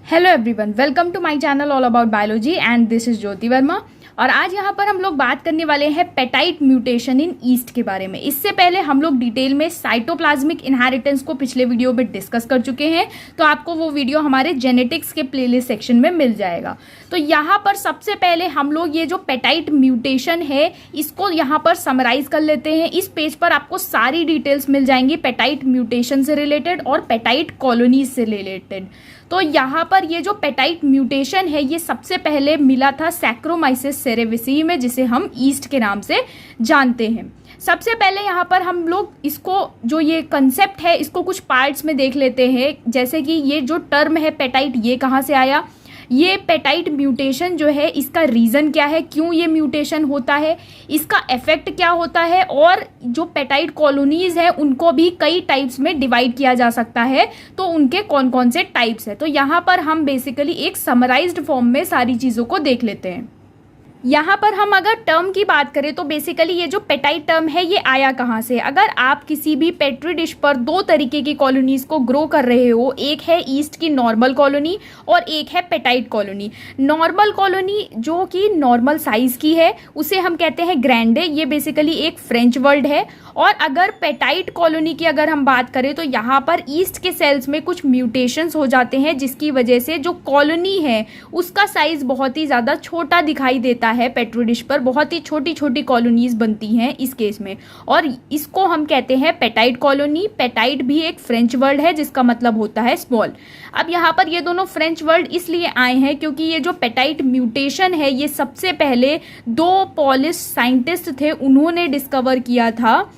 Hello everyone, welcome to my channel all about biology and this is Jyoti Verma. और आज यहाँ पर हम लोग बात करने वाले हैं पेटाइट म्यूटेशन इन ईस्ट के बारे में। इससे पहले हम लोग डिटेल में साइटोप्लाज्मिक इनहेरिटेंस को पिछले वीडियो में डिस्कस कर चुके हैं, तो आपको वो वीडियो हमारे जेनेटिक्स के प्लेलिस्ट सेक्शन में मिल जाएगा। तो यहाँ पर सबसे पहले हम लोग ये जो पेटाइट म्यूटेशन है इसको यहाँ पर समराइज कर लेते हैं। इस पेज पर आपको सारी डिटेल्स मिल जाएंगी पेटाइट म्यूटेशन से रिलेटेड और पेटाइट कॉलोनीज से रिलेटेड। तो यहाँ पर ये जो पेटाइट म्यूटेशन है ये सबसे पहले मिला था सैक्रोमाइसिस सेरेविसी में, जिसे हम ईस्ट के नाम से जानते हैं। सबसे पहले यहाँ पर हम लोग इसको जो ये कंसेप्ट है इसको कुछ पार्ट्स में देख लेते हैं। जैसे कि ये जो टर्म है पेटाइट, ये कहाँ से आया, ये पेटाइट म्यूटेशन जो है इसका रीज़न क्या है, क्यों ये म्यूटेशन होता है, इसका इफेक्ट क्या होता है, और जो पेटाइट कॉलोनीज है उनको भी कई टाइप्स में डिवाइड किया जा सकता है, तो उनके कौन कौन से टाइप्स है। तो यहाँ पर हम बेसिकली एक समराइज्ड फॉर्म में सारी चीज़ों को देख लेते हैं। यहाँ पर हम अगर टर्म की बात करें तो बेसिकली ये जो पेटाइट टर्म है ये आया कहाँ से। अगर आप किसी भी पेट्री डिश पर दो तरीके की कॉलोनीज को ग्रो कर रहे हो, एक है ईस्ट की नॉर्मल कॉलोनी और एक है पेटाइट कॉलोनी। नॉर्मल कॉलोनी जो कि नॉर्मल साइज की है उसे हम कहते हैं ग्रैंडे, ये बेसिकली एक फ्रेंच वर्ड है। और अगर पेटाइट कॉलोनी की अगर हम बात करें तो यहाँ पर ईस्ट के सेल्स में कुछ म्यूटेशंस हो जाते हैं जिसकी वजह से जो कॉलोनी है उसका साइज बहुत ही ज़्यादा छोटा दिखाई देता है। पेट्री डिश पर बहुत ही छोटी छोटी कॉलोनीज बनती हैं इस केस में, और इसको हम कहते हैं पेटाइट कॉलोनी। पेटाइट भी एक फ्रेंच वर्ड है जिसका मतलब होता है स्मॉल। अब यहाँ पर ये दोनों फ्रेंच वर्ड इसलिए आए हैं क्योंकि ये जो पेटाइट म्यूटेशन है ये सबसे पहले दो पोलिश साइंटिस्ट थे, उन्होंने डिस्कवर किया था,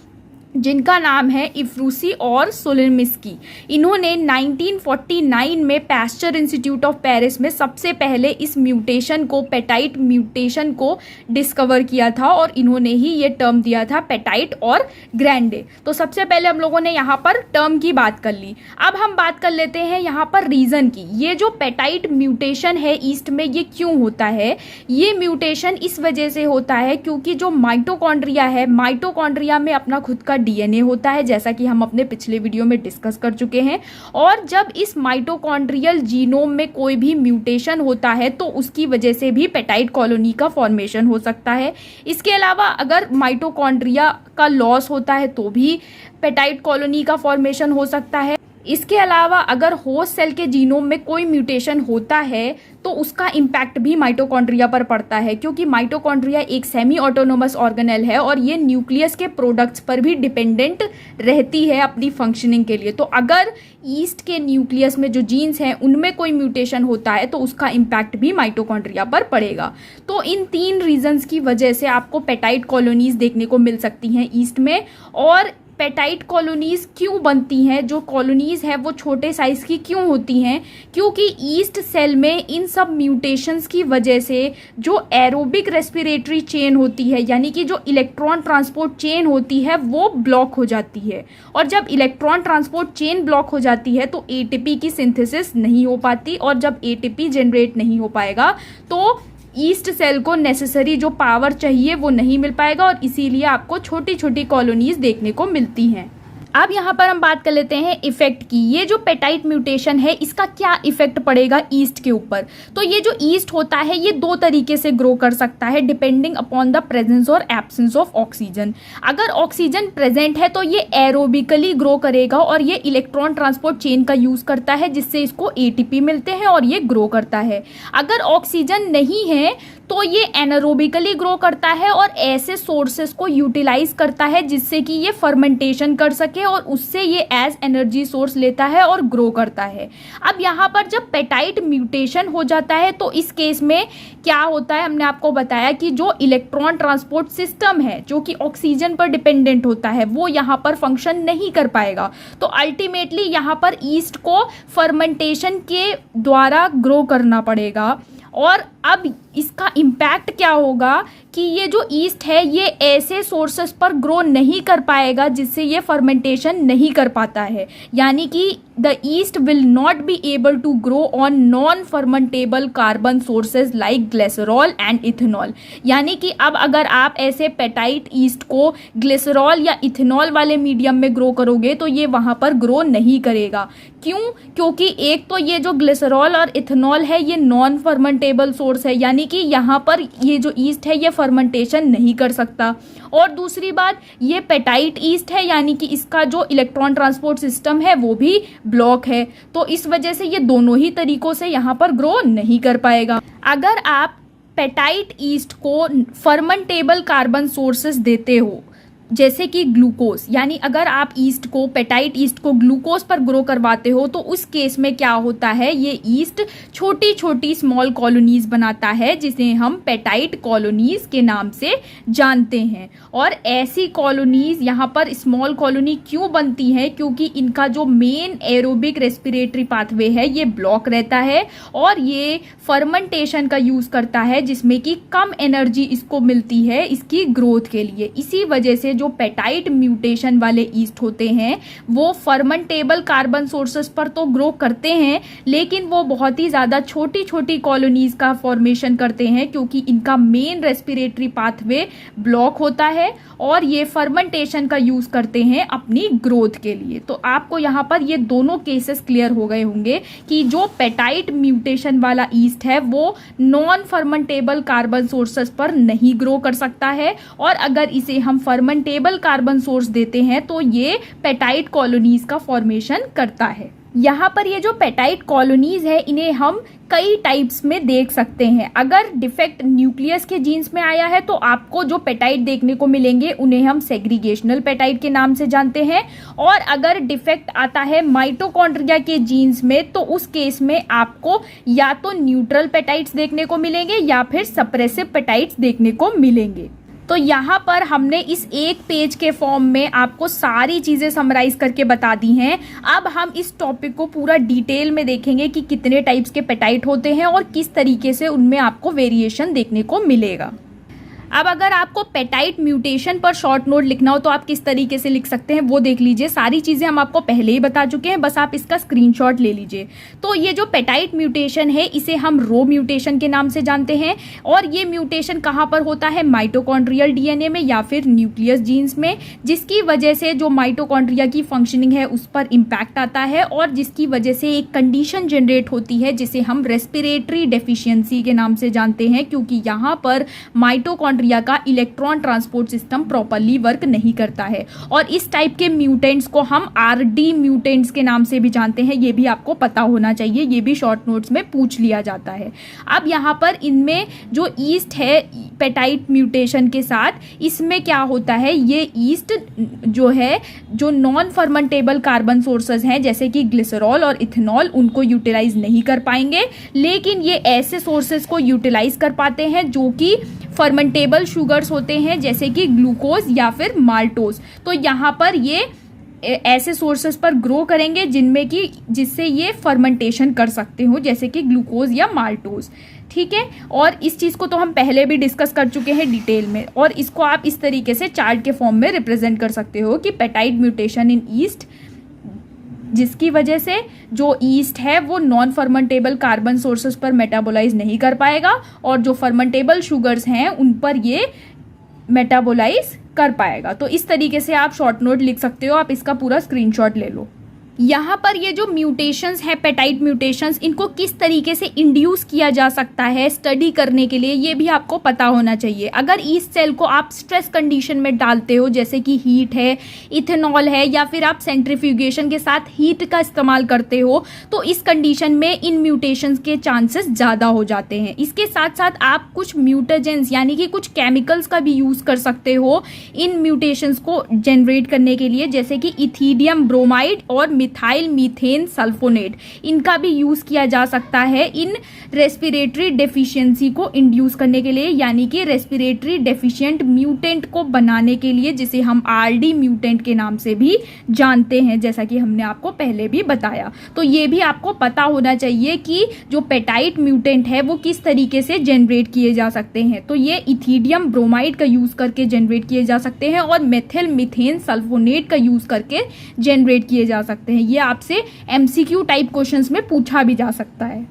जिनका नाम है इफ्रूसी और सोलेमिस्की। इन्होंने 1949 में पैस्चर इंस्टीट्यूट ऑफ पेरिस में सबसे पहले इस म्यूटेशन को, पेटाइट म्यूटेशन को डिस्कवर किया था, और इन्होंने ही ये टर्म दिया था पेटाइट और ग्रैंडे। तो सबसे पहले हम लोगों ने यहाँ पर टर्म की बात कर ली। अब हम बात कर लेते हैं यहाँ पर रीज़न की। ये जो पेटाइट म्यूटेशन है ईस्ट में ये क्यों होता है। ये म्यूटेशन इस वजह से होता है क्योंकि जो माइटोकॉन्ड्रिया है, माइटोकॉन्ड्रिया में अपना खुद का डीएनए होता है, जैसा कि हम अपने पिछले वीडियो में डिस्कस कर चुके हैं। और जब इस माइटोकॉन्ड्रियल जीनोम में कोई भी म्यूटेशन होता है तो उसकी वजह से भी पेटाइट कॉलोनी का फॉर्मेशन हो सकता है। इसके अलावा अगर माइटोकॉन्ड्रिया का लॉस होता है तो भी पेटाइट कॉलोनी का फॉर्मेशन हो सकता है। इसके अलावा अगर होस्ट सेल के जीनोम में कोई म्यूटेशन होता है तो उसका इम्पैक्ट भी माइटोकॉन्ड्रिया पर पड़ता है, क्योंकि माइटोकॉन्ड्रिया एक सेमी ऑटोनोमस ऑर्गेनेल है और ये न्यूक्लियस के प्रोडक्ट्स पर भी डिपेंडेंट रहती है अपनी फंक्शनिंग के लिए। तो अगर ईस्ट के न्यूक्लियस में जो जीन्स हैं उनमें कोई म्यूटेशन होता है तो उसका इम्पैक्ट भी माइटोकॉन्ड्रिया पर पड़ेगा। तो इन तीन रीजंस की वजह से आपको पेटाइट कॉलोनीज देखने को मिल सकती हैं ईस्ट में। और पेटाइट कॉलोनीज क्यों बनती हैं, जो कॉलोनीज है वो छोटे साइज की क्यों होती हैं, क्योंकि ईस्ट सेल में इन सब म्यूटेशंस की वजह से जो एरोबिक रेस्पिरेटरी चेन होती है, यानी कि जो इलेक्ट्रॉन ट्रांसपोर्ट चेन होती है वो ब्लॉक हो जाती है। और जब इलेक्ट्रॉन ट्रांसपोर्ट चेन ब्लॉक हो जाती है तो एटीपी की सिंथेसिस नहीं हो पाती, और जब एटीपी जनरेट नहीं हो पाएगा तो ईस्ट सेल को नेसेसरी जो पावर चाहिए वो नहीं मिल पाएगा, और इसीलिए आपको छोटी छोटी कॉलोनीज देखने को मिलती हैं। अब यहाँ पर हम बात कर लेते हैं इफेक्ट की। ये जो पेटाइट म्यूटेशन है इसका क्या इफेक्ट पड़ेगा ईस्ट के ऊपर। तो ये जो ईस्ट होता है ये दो तरीके से ग्रो कर सकता है डिपेंडिंग अपॉन द प्रेजेंस और एब्सेंस ऑफ ऑक्सीजन। अगर ऑक्सीजन प्रेजेंट है तो ये एरोबिकली ग्रो करेगा और ये इलेक्ट्रॉन ट्रांसपोर्ट चेन का यूज करता है जिससे इसको एटीपी मिलते हैं और ये ग्रो करता है। अगर ऑक्सीजन नहीं है तो ये एनारोबिकली ग्रो करता है और ऐसे सोर्सेस को यूटिलाइज करता है जिससे कि ये फर्मेंटेशन कर सके और उससे ये एज एनर्जी सोर्स लेता है और ग्रो करता है। अब यहाँ पर जब पेटाइट म्यूटेशन हो जाता है तो इस केस में क्या होता है, हमने आपको बताया कि जो इलेक्ट्रॉन ट्रांसपोर्ट सिस्टम है जो कि ऑक्सीजन पर डिपेंडेंट होता है वो यहाँ पर फंक्शन नहीं कर पाएगा। तो अल्टीमेटली यहाँ पर ईस्ट को फर्मेंटेशन के द्वारा ग्रो करना पड़ेगा। और अब इसका इम्पैक्ट क्या होगा कि ये जो ईस्ट है ये ऐसे सोर्सेस पर ग्रो नहीं कर पाएगा जिससे ये फर्मेंटेशन नहीं कर पाता है, यानी कि the yeast will not be able to grow on non fermentable carbon sources like glycerol and ethanol. यानी कि अब अगर आप ऐसे पेटाइट ईस्ट को ग्लिसरॉल या इथेनॉल वाले मीडियम में ग्रो करोगे तो ये वहाँ पर ग्रो नहीं करेगा। क्यों? क्योंकि एक तो ये जो ग्लिसरॉल और इथेनॉल है ये नॉन फर्मेंटेबल सोर्स है, यानी कि यहाँ पर ये जो ईस्ट है ये फर्मेंटेशन नहीं कर सकता। और दूसरी बात, ये पेटाइट ईस्ट है, यानी कि इसका जो इलेक्ट्रॉन ट्रांसपोर्ट सिस्टम है वो भी ब्लॉक है, तो इस वजह से ये दोनों ही तरीकों से यहाँ पर ग्रो नहीं कर पाएगा। अगर आप पेटाइट ईस्ट को फर्मेंटेबल कार्बन सोर्सेस देते हो जैसे कि ग्लूकोज, यानी अगर आप ईस्ट को पेटाइट ईस्ट को ग्लूकोज पर ग्रो करवाते हो तो उस केस में क्या होता है, ये ईस्ट छोटी छोटी स्मॉल कॉलोनीज बनाता है जिसे हम पेटाइट कॉलोनीज के नाम से जानते हैं। और ऐसी कॉलोनीज यहाँ पर स्मॉल कॉलोनी क्यों बनती है? क्योंकि इनका जो मेन एरोबिक रेस्पिरेटरी पाथवे है ये ब्लॉक रहता है और ये फर्मेंटेशन का यूज करता है जिसमें कि कम एनर्जी इसको मिलती है इसकी ग्रोथ के लिए। इसी वजह से जो पेटाइट म्यूटेशन वाले ईस्ट होते हैं वो फर्मेंटेबल कार्बन सोर्सेस पर तो ग्रो करते हैं लेकिन वो बहुत ही ज्यादा छोटी छोटी कॉलोनीज का फॉर्मेशन करते हैं क्योंकि इनका मेन रेस्पिरेटरी पाथवे ब्लॉक होता है और ये फर्मेंटेशन का यूज करते हैं अपनी ग्रोथ के लिए। तो आपको यहाँ पर ये दोनों केसेस क्लियर हो गए होंगे कि जो पेटाइट म्यूटेशन वाला ईस्ट है वो नॉन फर्मेंटेबल कार्बन सोर्सेस पर नहीं ग्रो कर सकता है और अगर इसे हम फर्मेंटेबल कार्बन सोर्स देते हैं तो ये पेटाइट कॉलोनीज का फॉर्मेशन करता है। यहाँ पर ये जो पेटाइट कॉलोनीज है इन्हें हम कई टाइप्स में देख सकते हैं। अगर डिफेक्ट न्यूक्लियस के जीन्स में आया है तो आपको जो पेटाइट देखने को मिलेंगे उन्हें हम सेग्रीगेशनल पेटाइट के नाम से जानते हैं और अगर डिफेक्ट आता है माइटोकॉन्ड्रिया के जीन्स में तो उस केस में आपको या तो न्यूट्रल पेटाइट्स देखने को मिलेंगे या फिर सप्रेसिव पेटाइट्स देखने को मिलेंगे। तो यहाँ पर हमने इस एक पेज के फॉर्म में आपको सारी चीज़ें समराइज करके बता दी हैं। अब हम इस टॉपिक को पूरा डिटेल में देखेंगे कि कितने टाइप्स के पेटाइट होते हैं और किस तरीके से उनमें आपको वेरिएशन देखने को मिलेगा। अब अगर आपको पेटाइट म्यूटेशन पर शॉर्ट नोट लिखना हो तो आप किस तरीके से लिख सकते हैं वो देख लीजिए। सारी चीज़ें हम आपको पहले ही बता चुके हैं, बस आप इसका स्क्रीनशॉट ले लीजिए। तो ये जो पेटाइट म्यूटेशन है इसे हम रो म्यूटेशन के नाम से जानते हैं और ये म्यूटेशन कहाँ पर होता है, माइटोकॉन्ड्रियल डीएनए में या फिर न्यूक्लियस जीन्स में, जिसकी वजह से जो माइटोकॉन्ड्रिया की फंक्शनिंग है उस पर इम्पैक्ट आता है और जिसकी वजह से एक कंडीशन जनरेट होती है जिसे हम रेस्पिरेटरी डेफिशिएंसी के नाम से जानते हैं क्योंकि यहाँ पर माइटोकॉन्ड्रिया का electron transport system properly work नहीं करता है और इस टाइप के म्यूटेंट्स को हम आरडी म्यूटेंट्स के नाम से भी जानते हैं। ये भी आपको पता होना चाहिए, ये भी शॉर्ट नोट्स में पूछ लिया जाता है। अब यहाँ पर इनमें जो ईस्ट है पेटाइट म्यूटेशन के साथ इसमें क्या होता है, ये ईस्ट जो है जो नॉन फर्मेंटेबल कार्बन सोर्सेज हैं जैसे कि ग्लिसरॉल और इथेनॉल उनको यूटिलाइज नहीं कर पाएंगे, लेकिन ये ऐसे सोर्सेज को यूटिलाइज कर पाते हैं जो कि फर्मेंटेबल शुगर्स होते हैं जैसे कि ग्लूकोज या फिर माल्टोज। तो यहाँ पर ये ऐसे सोर्सेस पर ग्रो करेंगे जिनमें कि जिससे ये फर्मेंटेशन कर सकते हो जैसे कि ग्लूकोज या माल्टोज। ठीक है, और इस चीज़ को तो हम पहले भी डिस्कस कर चुके हैं डिटेल में और इसको आप इस तरीके से चार्ट के फॉर्म में रिप्रेजेंट कर सकते हो कि पेटाइट म्यूटेशन इन ईस्ट जिसकी वजह से जो ईस्ट है वो नॉन फर्मेंटेबल कार्बन सोर्सेस पर मेटाबोलाइज नहीं कर पाएगा और जो फर्मेंटेबल शुगर्स हैं उन पर ये मेटाबोलाइज कर पाएगा। तो इस तरीके से आप शॉर्ट नोट लिख सकते हो, आप इसका पूरा स्क्रीनशॉट ले लो। यहाँ पर ये जो म्यूटेशंस है पेटाइट म्यूटेशंस इनको किस तरीके से इंड्यूस किया जा सकता है स्टडी करने के लिए ये भी आपको पता होना चाहिए। अगर ईस्ट सेल को आप स्ट्रेस कंडीशन में डालते हो जैसे कि हीट है, इथेनॉल है या फिर आप सेंट्रीफ्यूगेशन के साथ हीट का इस्तेमाल करते हो तो इस कंडीशन में इन म्यूटेशंस के चांसेस ज़्यादा हो जाते हैं। इसके साथ साथ आप कुछ म्यूटेजेंस यानी कि कुछ केमिकल्स का भी यूज़ कर सकते हो इन म्यूटेशंस को जनरेट करने के लिए जैसे कि इथीडियम ब्रोमाइड और मिथाइल मीथेन सल्फोनेट, इनका भी यूज़ किया जा सकता है इन रेस्पिरेटरी डेफिशिएंसी को इंड्यूस करने के लिए, यानी कि रेस्पिरेटरी डेफिशिएंट म्यूटेंट को बनाने के लिए, जिसे हम आरडी म्यूटेंट के नाम से भी जानते हैं, जैसा कि हमने आपको पहले भी बताया। तो ये भी आपको पता होना चाहिए कि जो पेटाइट म्यूटेंट है वो किस तरीके से जनरेट किए जा सकते हैं। तो ये इथिडियम ब्रोमाइड का यूज़ करके जनरेट किए जा सकते हैं और मेथिल मीथेन सल्फोनेट का यूज़ करके जनरेट किए जा सकते हैं। ये आपसे एमसीक्यू टाइप क्वेश्चंस में पूछा भी जा सकता है।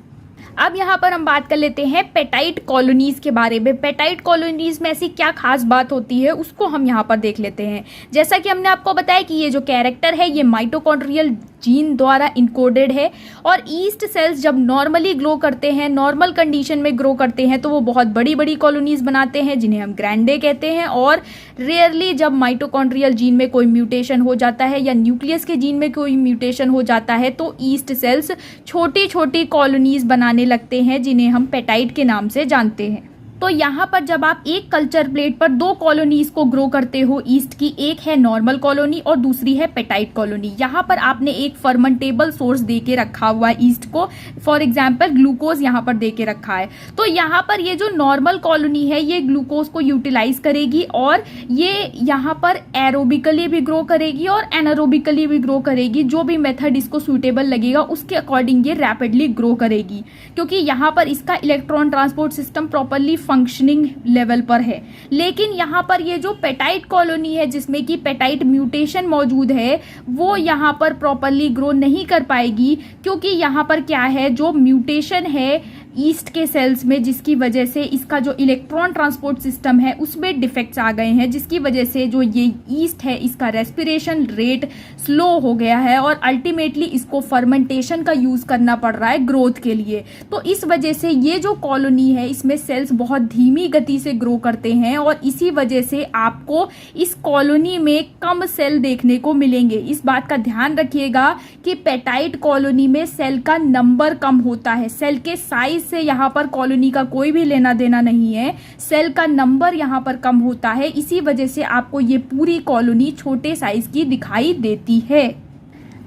अब यहाँ पर हम बात कर लेते हैं पेटाइट कॉलोनीज के बारे में। पेटाइट कॉलोनीज में ऐसी क्या खास बात होती है उसको हम यहाँ पर देख लेते हैं। जैसा कि हमने आपको बताया कि ये जो कैरेक्टर है ये माइटोकॉन्ड्रियल जीन द्वारा इनकोडेड है, और ईस्ट सेल्स जब नॉर्मली ग्रो करते हैं, नॉर्मल कंडीशन में ग्रो करते हैं, तो वो बहुत बड़ी बड़ी कॉलोनीज बनाते हैं जिन्हें हम ग्रैंडे कहते हैं। और रेयरली जब माइटोकॉन्ड्रियल जीन में कोई म्यूटेशन हो जाता है या न्यूक्लियस के जीन में कोई म्यूटेशन हो जाता है तो ईस्ट सेल्स छोटी छोटी कॉलोनीज बनाने लगते हैं जिन्हें हम पेटाइट के नाम से जानते हैं। तो यहाँ पर जब आप एक कल्चर प्लेट पर दो कॉलोनीज को ग्रो करते हो ईस्ट की, एक है नॉर्मल कॉलोनी और दूसरी है पेटाइट कॉलोनी। यहाँ पर आपने एक फर्मेंटेबल सोर्स दे के रखा हुआ है ईस्ट को, फॉर एग्जाम्पल ग्लूकोज यहाँ पर दे के रखा है। तो यहाँ पर ये जो नॉर्मल कॉलोनी है ये ग्लूकोज को यूटिलाइज करेगी और ये यहाँ पर एरोबिकली भी ग्रो करेगी और एनारोबिकली भी ग्रो करेगी। जो भी मेथड इसको सूटेबल लगेगा उसके अकॉर्डिंग ये रैपिडली ग्रो करेगी, क्योंकि यहाँ पर इसका electron transport system properly functioning level पर है। लेकिन यहाँ पर ये जो पेटाइट कॉलोनी है जिसमें कि पेटाइट म्यूटेशन मौजूद है वो यहाँ पर प्रॉपरली ग्रो नहीं कर पाएगी, क्योंकि यहाँ पर क्या है, जो म्यूटेशन है ईस्ट के सेल्स में जिसकी वजह से इसका जो इलेक्ट्रॉन ट्रांसपोर्ट सिस्टम है उसमें डिफेक्ट्स आ गए हैं, जिसकी वजह से जो ये ईस्ट है इसका रेस्पिरेशन रेट स्लो हो गया है और अल्टीमेटली इसको फर्मेंटेशन का यूज करना पड़ रहा है ग्रोथ के लिए। तो इस वजह से ये जो कॉलोनी है इसमें सेल्स बहुत धीमी गति से ग्रो करते हैं और इसी वजह से आपको इस कॉलोनी में कम सेल देखने को मिलेंगे। इस बात का ध्यान रखिएगा कि पेटाइट कॉलोनी में सेल का नंबर कम होता है, सेल के साइज से यहाँ पर कॉलोनी का कोई भी लेना देना नहीं है, सेल का नंबर यहाँ पर कम होता है, इसी वजह से आपको ये पूरी कॉलोनी छोटे साइज की दिखाई देती है।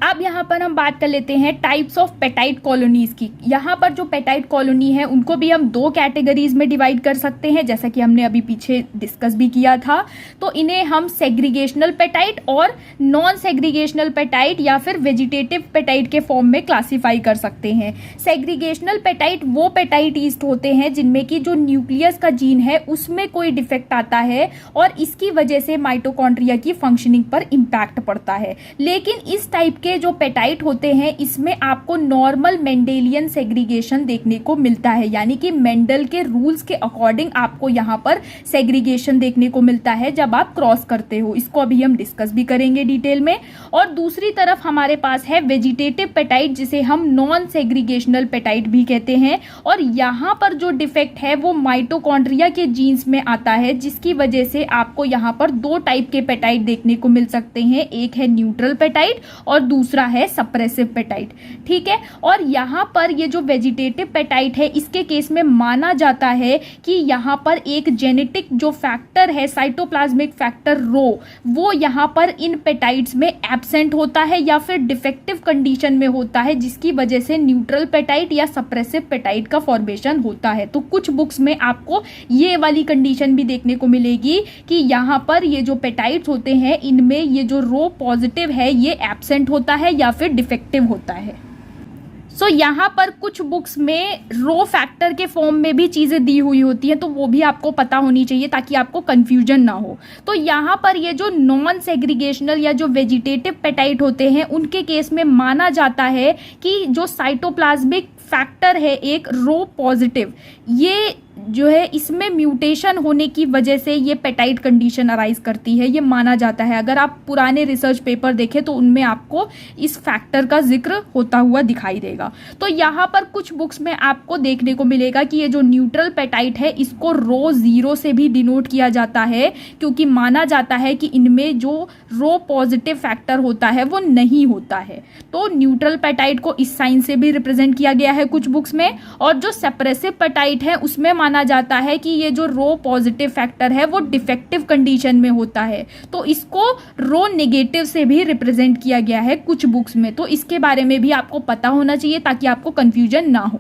अब यहाँ पर हम बात कर लेते हैं टाइप्स ऑफ पेटाइट कॉलोनीज की। यहाँ पर जो पेटाइट कॉलोनी है उनको भी हम दो कैटेगरीज में डिवाइड कर सकते हैं, जैसा कि हमने अभी पीछे डिस्कस भी किया था। तो इन्हें हम सेग्रीगेशनल पेटाइट और नॉन सेग्रीगेशनल पेटाइट या फिर वेजिटेटिव पेटाइट के फॉर्म में क्लासीफाई कर सकते हैं। सेग्रीगेशनल पेटाइट वो पेटाइट ईस्ट होते हैं जिनमें कि जो न्यूक्लियस का जीन है उसमें कोई डिफेक्ट आता है और इसकी वजह से माइटोकॉन्ड्रिया की फंक्शनिंग पर इम्पैक्ट पड़ता है। लेकिन इस टाइप के जो पेटाइट होते हैं इसमें आपको नॉर्मल मेंडेलियन सेग्रीगेशन देखने को मिलता है, यानी कि मेंडल के रूल्स के अकॉर्डिंग आपको यहाँ पर सेग्रीगेशन देखने को मिलता है जब आप क्रॉस करते हो। इसको अभी हम डिस्कस भी करेंगे डिटेल में। और दूसरी तरफ हमारे पास है वेजिटेटिव पेटाइट जिसे हम नॉन सेग्रीगेशनल पेटाइट भी कहते हैं, और यहाँ पर जो डिफेक्ट है वो माइटोकॉन्ड्रिया के जीन्स में आता है, जिसकी वजह से आपको यहाँ पर दो टाइप के पेटाइट देखने को मिल सकते हैं। एक है न्यूट्रल पेटाइट और दूसरा है सप्रेसिव पेटाइट। ठीक है, और यहाँ पर ये जो वेजिटेटिव पेटाइट है इसके केस में माना जाता है कि यहाँ पर एक जेनेटिक जो फैक्टर है साइटोप्लाज्मिक फैक्टर रो, वो यहाँ पर इन पेटाइट्स में एब्सेंट होता है या फिर डिफेक्टिव कंडीशन में होता है, जिसकी वजह से न्यूट्रल पेटाइट या सप्रेसिव पेटाइट का फॉर्मेशन होता है। तो कुछ बुक्स में आपको ये वाली कंडीशन भी देखने को मिलेगी कि यहाँ पर ये जो पेटाइट्स होते हैं इनमें ये जो रो पॉजिटिव है ये एब्सेंट होता है या फिर डिफेक्टिव होता है। सो यहाँ पर कुछ बुक्स में रो फैक्टर के फॉर्म में भी चीज़ें दी हुई होती हैं, तो वो भी आपको पता होनी चाहिए ताकि आपको कंफ्यूजन ना हो। तो यहाँ पर ये जो नॉन सेग्रीगेशनल या जो वेजिटेटिव पेटाइट होते हैं उनके केस में माना जाता है कि जो साइटोप्लाज्मिक फैक्टर है एक रो पॉजिटिव, ये जो है इसमें म्यूटेशन होने की वजह से ये पेटाइट कंडीशन अराइज करती है, ये माना जाता है। अगर आप पुराने रिसर्च पेपर देखें तो उनमें आपको इस फैक्टर का जिक्र होता हुआ दिखाई देगा। तो यहाँ पर कुछ बुक्स में आपको देखने को मिलेगा कि ये जो न्यूट्रल पेटाइट है इसको रो 0 से भी डिनोट किया जाता है, क्योंकि माना जाता है कि इनमें जो रो पॉजिटिव फैक्टर होता है वो नहीं होता है। तो न्यूट्रल पेटाइट को इस साइन से भी रिप्रेजेंट किया गया है कुछ बुक्स में। और जो सेप्रेसिव पेटाइट है उसमें माना माना जाता है कि ये जो रो पॉजिटिव फैक्टर है वो डिफेक्टिव कंडीशन में होता है, तो इसको रो नेगेटिव से भी रिप्रेजेंट किया गया है कुछ बुक्स में। तो इसके बारे में भी आपको पता होना चाहिए ताकि आपको कंफ्यूजन ना हो।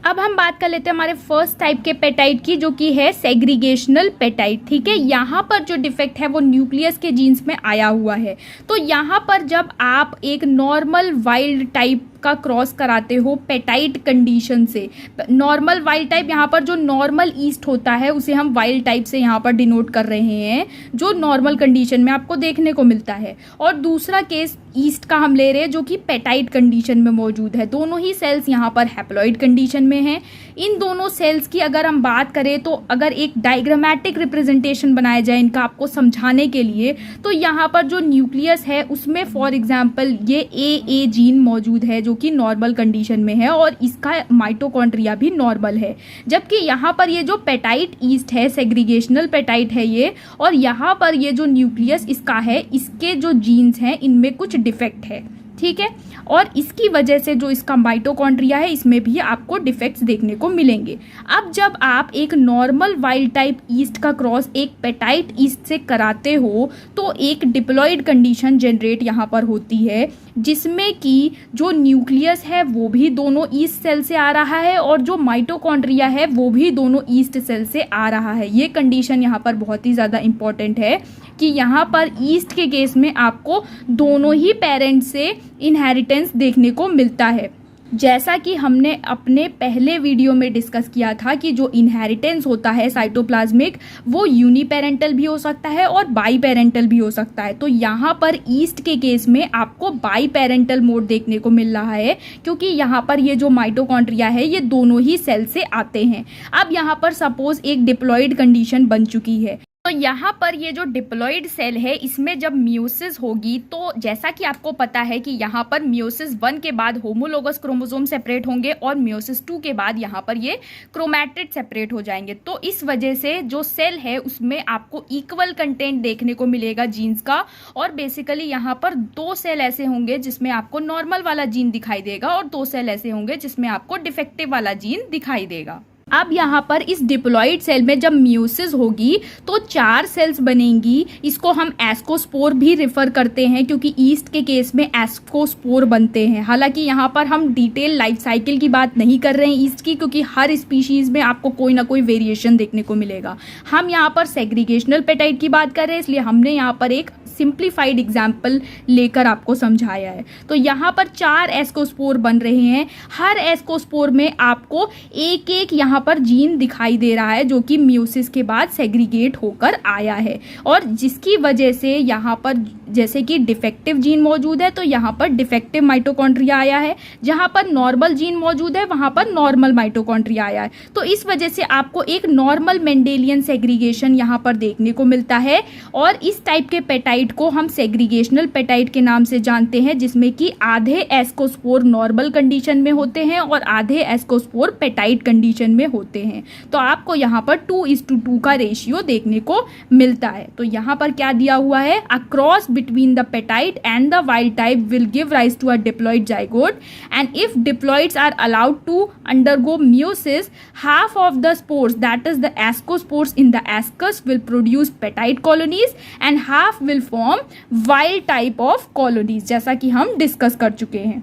अब हम बात कर लेते हैं हमारे फर्स्ट टाइप के पेटाइट की, जो कि है सेग्रीगेशनल पेटाइट। ठीक है, यहाँ पर जो डिफेक्ट है वो न्यूक्लियस के जीन्स में आया हुआ है। तो यहाँ पर जब आप एक नॉर्मल वाइल्ड टाइप का क्रॉस कराते हो पेटाइट कंडीशन से, नॉर्मल वाइल्ड टाइप, यहाँ पर जो नॉर्मल ईस्ट होता है उसे हम वाइल्ड टाइप से यहाँ पर डिनोट कर रहे हैं, जो नॉर्मल कंडीशन में आपको देखने को मिलता है। और दूसरा केस ईस्ट का हम ले रहे हैं जो कि पेटाइट कंडीशन में मौजूद है। दोनों ही सेल्स यहाँ पर हैप्लॉइड कंडीशन में हैं। इन दोनों सेल्स की अगर हम बात करें तो अगर एक डायग्रामेटिक रिप्रेजेंटेशन बनाया जाए इनका आपको समझाने के लिए, तो यहाँ पर जो न्यूक्लियस है उसमें फॉर एग्जांपल ये ए जीन मौजूद है जो कि नॉर्मल कंडीशन में है और इसका माइटोकॉन्ड्रिया भी नॉर्मल है। जबकि यहाँ पर ये जो पेटाइट ईस्ट है, सेग्रीगेशनल पेटाइट है ये, और यहाँ पर ये जो न्यूक्लियस इसका है, इसके जो जीन्स हैं इनमें कुछ डिफेक्ट है। ठीक है, और इसकी वजह से जो इसका माइटोकॉन्ड्रिया है इसमें भी आपको डिफेक्ट्स देखने को मिलेंगे। अब जब आप एक नॉर्मल वाइल्ड टाइप ईस्ट का क्रॉस एक पेटाइट ईस्ट से कराते हो तो एक डिप्लॉइड कंडीशन जनरेट यहाँ पर होती है, जिसमें कि जो न्यूक्लियस है वो भी दोनों ईस्ट सेल से आ रहा है और जो माइटोकॉन्ड्रिया है वो भी दोनों ईस्ट सेल से आ रहा है। ये कंडीशन यहाँ पर बहुत ही ज़्यादा इंपॉर्टेंट है कि यहाँ पर ईस्ट के केस में आपको दोनों ही पेरेंट्स से इनहेरिटेंस देखने को मिलता है। जैसा कि हमने अपने पहले वीडियो में डिस्कस किया था कि जो इनहेरिटेंस होता है साइटोप्लाज्मिक वो यूनिपेरेंटल भी हो सकता है और बाई पेरेंटल भी हो सकता है। तो यहाँ पर ईस्ट के केस में आपको बाई पेरेंटल मोड देखने को मिल रहा है, क्योंकि यहाँ पर ये जो माइटोकॉन्ड्रिया है ये दोनों ही सेल से आते हैं। अब यहाँ पर सपोज एक डिप्लॉइड कंडीशन बन चुकी है, तो यहाँ पर ये जो डिप्लॉइड सेल है इसमें जब मियोसिस होगी, तो जैसा कि आपको पता है कि यहाँ पर मियोसिस 1 के बाद होमोलोगस क्रोमोसोम सेपरेट होंगे और मियोसिस 2 के बाद यहाँ पर ये क्रोमैटिड सेपरेट हो जाएंगे। तो इस वजह से जो सेल है उसमें आपको इक्वल कंटेंट देखने को मिलेगा जीन्स का, और बेसिकली यहाँ पर 2 सेल ऐसे होंगे जिसमें आपको नॉर्मल वाला जीन दिखाई देगा और 2 सेल ऐसे होंगे जिसमें आपको डिफेक्टिव वाला जीन दिखाई देगा। अब यहाँ पर इस डिप्लॉइड सेल में जब मियोसिस होगी तो 4 सेल्स बनेंगी। इसको हम एस्कोस्पोर भी रेफर करते हैं क्योंकि ईस्ट के केस में एस्कोस्पोर बनते हैं। हालांकि यहाँ पर हम डिटेल लाइफ साइकिल की बात नहीं कर रहे हैं ईस्ट की, क्योंकि हर स्पीशीज में आपको कोई ना कोई वेरिएशन देखने को मिलेगा। हम यहाँ पर सेग्रीगेशनल पेटाइट की बात कर रहे हैं, इसलिए हमने यहाँ पर एक सिंप्लीफाइड एग्जाम्पल लेकर आपको समझाया है। तो यहाँ पर 4 एस्कोस्पोर बन रहे हैं। हर एस्कोस्पोर में आपको एक एक यहाँ पर जीन दिखाई दे रहा है जो कि मियोसिस के बाद सेग्रीगेट होकर आया है, और जिसकी वजह से यहाँ पर जैसे कि डिफेक्टिव जीन मौजूद है तो यहाँ पर डिफेक्टिव माइटोकॉन्ड्रिया आया है, जहाँ पर नॉर्मल जीन मौजूद है वहाँ पर नॉर्मल माइटोकॉन्ड्रिया आया है। तो इस वजह से आपको एक नॉर्मल मेंडेलियन सेग्रीगेशन यहाँ पर देखने को मिलता है, और इस टाइप के पेटाइट को हम सेग्रीगेशनल पेटाइट के नाम से जानते हैं, जिसमें कि आधे एस्कोस्पोर नॉर्मल कंडीशन में होते हैं और आधे एस्कोस्पोर पेटाइट कंडीशन में होते हैं। तो आपको यहाँ पर 2:2 का रेशियो देखने को मिलता है। तो यहाँ पर क्या दिया हुआ है, a cross between the petite and the wild type will give rise to a diploid zygote, and if diploids are allowed to undergo meiosis, half of the spores, that is the ascospores in the ascus, will produce petite colonies and half will form wild type of colonies, जैसा कि हम discuss कर चुके हैं।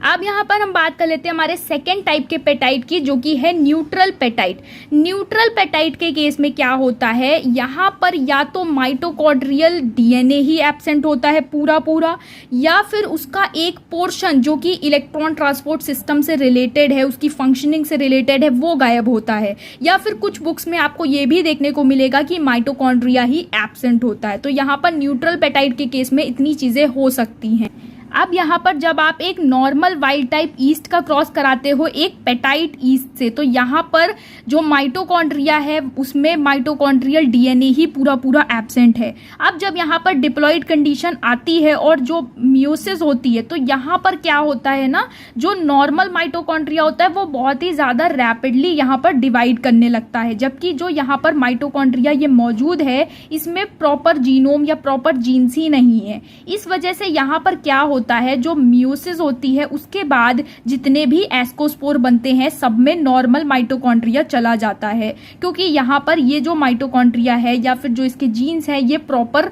अब यहाँ पर हम बात कर लेते हैं हमारे सेकेंड टाइप के पेटाइट की, जो कि है न्यूट्रल पेटाइट। न्यूट्रल पेटाइट के केस में क्या होता है, यहाँ पर या तो माइटोकॉन्ड्रियल डीएनए ही एब्सेंट होता है पूरा, या फिर उसका एक पोर्शन जो कि इलेक्ट्रॉन ट्रांसपोर्ट सिस्टम से रिलेटेड है, उसकी फंक्शनिंग से रिलेटेड है, वो गायब होता है। या फिर कुछ बुक्स में आपको ये भी देखने को मिलेगा कि माइटोकॉन्ड्रिया ही एब्सेंट होता है। तो यहाँ पर न्यूट्रल पेटाइट के केस में इतनी चीज़ें हो सकती हैं। अब यहाँ पर जब आप एक नॉर्मल वाइल्ड टाइप ईस्ट का क्रॉस कराते हो एक पेटाइट ईस्ट से, तो यहाँ पर जो माइटोकॉन्ड्रिया है उसमें माइटोकॉन्ड्रियल डीएनए ही पूरा एब्सेंट है। अब जब यहाँ पर डिप्लॉइड कंडीशन आती है और जो मियोसिस होती है, तो यहाँ पर क्या होता है ना, जो नॉर्मल माइटोकॉन्ड्रिया होता है वो बहुत ही ज़्यादा रैपिडली यहाँ पर डिवाइड करने लगता है, जबकि जो यहाँ पर माइटोकॉन्ड्रिया ये मौजूद है इसमें प्रॉपर जीनोम या प्रॉपर जीन्स ही नहीं है। इस वजह से यहाँ पर क्या होता होता है, जो मियोसिस होती है उसके बाद जितने भी एस्कोस्पोर बनते हैं सब में नॉर्मल माइटोकॉन्ड्रिया चला जाता है, क्योंकि यहाँ पर ये जो माइटोकॉन्ड्रिया है या फिर जो इसके जीन्स है ये प्रॉपर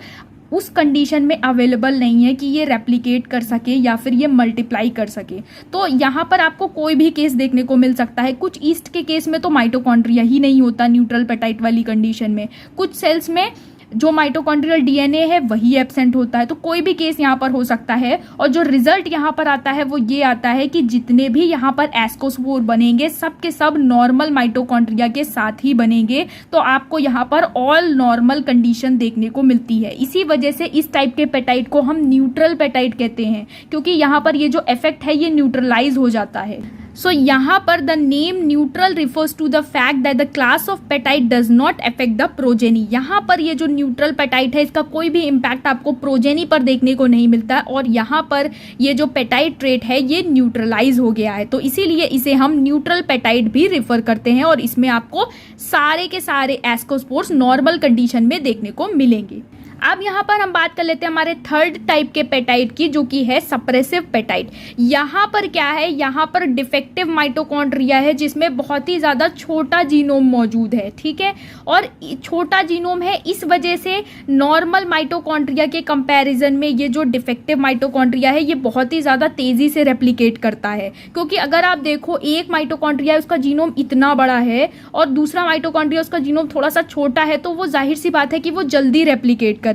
उस कंडीशन में अवेलेबल नहीं है कि ये रेप्लिकेट कर सके या फिर ये मल्टीप्लाई कर सके। तो यहाँ पर आपको कोई भी केस देखने को मिल सकता है। कुछ ईस्ट के केस में तो माइटोकॉन्ड्रिया ही नहीं होता न्यूट्रल पेटाइट वाली कंडीशन में, कुछ सेल्स में जो माइटोकॉन्ड्रियल डीएनए है वही एब्सेंट होता है। तो कोई भी केस यहाँ पर हो सकता है, और जो रिजल्ट यहाँ पर आता है वो ये आता है कि जितने भी यहाँ पर एस्कोस्पोर बनेंगे सब के सब नॉर्मल माइटोकॉन्ड्रिया के साथ ही बनेंगे। तो आपको यहाँ पर ऑल नॉर्मल कंडीशन देखने को मिलती है। इसी वजह से इस टाइप के पेटाइट को हम न्यूट्रल पेटाइट कहते हैं, क्योंकि यहाँ पर ये जो इफेक्ट है ये न्यूट्रलाइज हो जाता है। सो यहाँ पर the name neutral refers to the fact that the class of petite does not affect the progeny. यहाँ पर ये जो न्यूट्रल पेटाइट है इसका कोई भी इम्पैक्ट आपको प्रोजेनी पर देखने को नहीं मिलता, और यहाँ पर ये जो पेटाइट ट्रेट है ये न्यूट्रलाइज हो गया है। तो इसीलिए इसे हम न्यूट्रल पेटाइट भी रिफर करते हैं, और इसमें आपको सारे के सारे एस्कोस्पोर्स नॉर्मल कंडीशन में देखने को मिलेंगे। अब यहाँ पर हम बात कर लेते हैं हमारे थर्ड टाइप के पेटाइट की, जो कि है सप्रेसिव पेटाइट। यहाँ पर क्या है, यहाँ पर डिफेक्टिव माइटोकॉन्ड्रिया है जिसमें बहुत ही ज़्यादा छोटा जीनोम मौजूद है, ठीक है। और छोटा जीनोम है, इस वजह से नॉर्मल माइटोकॉन्ड्रिया के कंपैरिजन में ये जो डिफेक्टिव माइटोकॉन्ड्रिया है ये बहुत ही ज़्यादा तेज़ी से रेप्लिकेट करता है। क्योंकि अगर आप देखो एक माइटोकॉन्ड्रिया उसका जीनोम इतना बड़ा है और दूसरा माइटोकॉन्ड्रिया उसका जीनोम थोड़ा सा छोटा है, तो वो जाहिर सी बात है कि वो जल्दी रेप्लिकेट करेगा।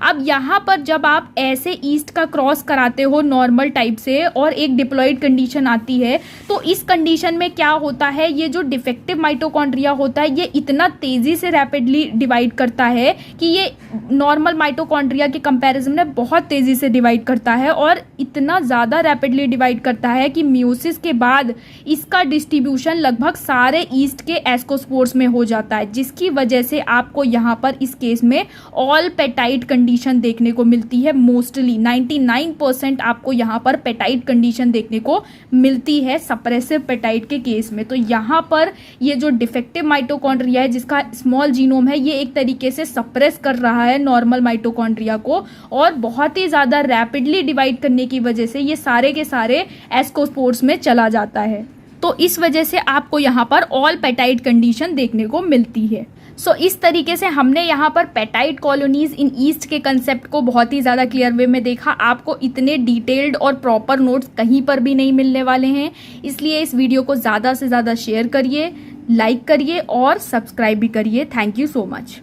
अब यहाँ पर जब आप ऐसे ईस्ट का क्रॉस कराते हो नॉर्मल टाइप से और एक डिप्लॉइड कंडीशन आती है, तो इस कंडीशन में क्या होता है, ये जो डिफेक्टिव माइटोकॉन्ड्रिया होता है ये इतना तेजी से रैपिडली डिवाइड करता है कि ये नॉर्मल माइटोकॉन्ड्रिया के कंपैरिजन में बहुत तेजी से डिवाइड करता है, और इतना ज़्यादा रैपिडली डिवाइड करता है कि मियोसिस के बाद इसका डिस्ट्रीब्यूशन लगभग सारे ईस्ट के एस्कोस्पोर्स में हो जाता है, जिसकी वजह से आपको यहाँ पर इस केस में ऑल पेटाइट कंडीशन देखने को मिलती है। मोस्टली 99% आपको यहाँ पर पेटाइट कंडीशन देखने को मिलती है सप्रेसिव पेटाइट के केस में। तो यहाँ पर ये जो डिफेक्टिव माइटोकॉन्ड्रिया है जिसका स्मॉल जीनोम है ये एक तरीके से सप्रेस कर रहा है नॉर्मल माइटोकॉन्ड्रिया को, और बहुत ही ज़्यादा रैपिडली डिवाइड करने की वजह से ये सारे के सारे एस्कोस्पोर्स में चला जाता है। तो इस वजह से आपको यहाँ पर ऑल पेटाइट कंडीशन देखने को मिलती है। सो इस तरीके से हमने यहाँ पर पेटाइट कॉलोनीज इन ईस्ट के कंसेप्ट को बहुत ही ज़्यादा क्लियर वे में देखा। आपको इतने डिटेल्ड और प्रॉपर नोट्स कहीं पर भी नहीं मिलने वाले हैं, इसलिए इस वीडियो को ज़्यादा से ज़्यादा शेयर करिए, लाइक करिए और सब्सक्राइब भी करिए। Thank you so much.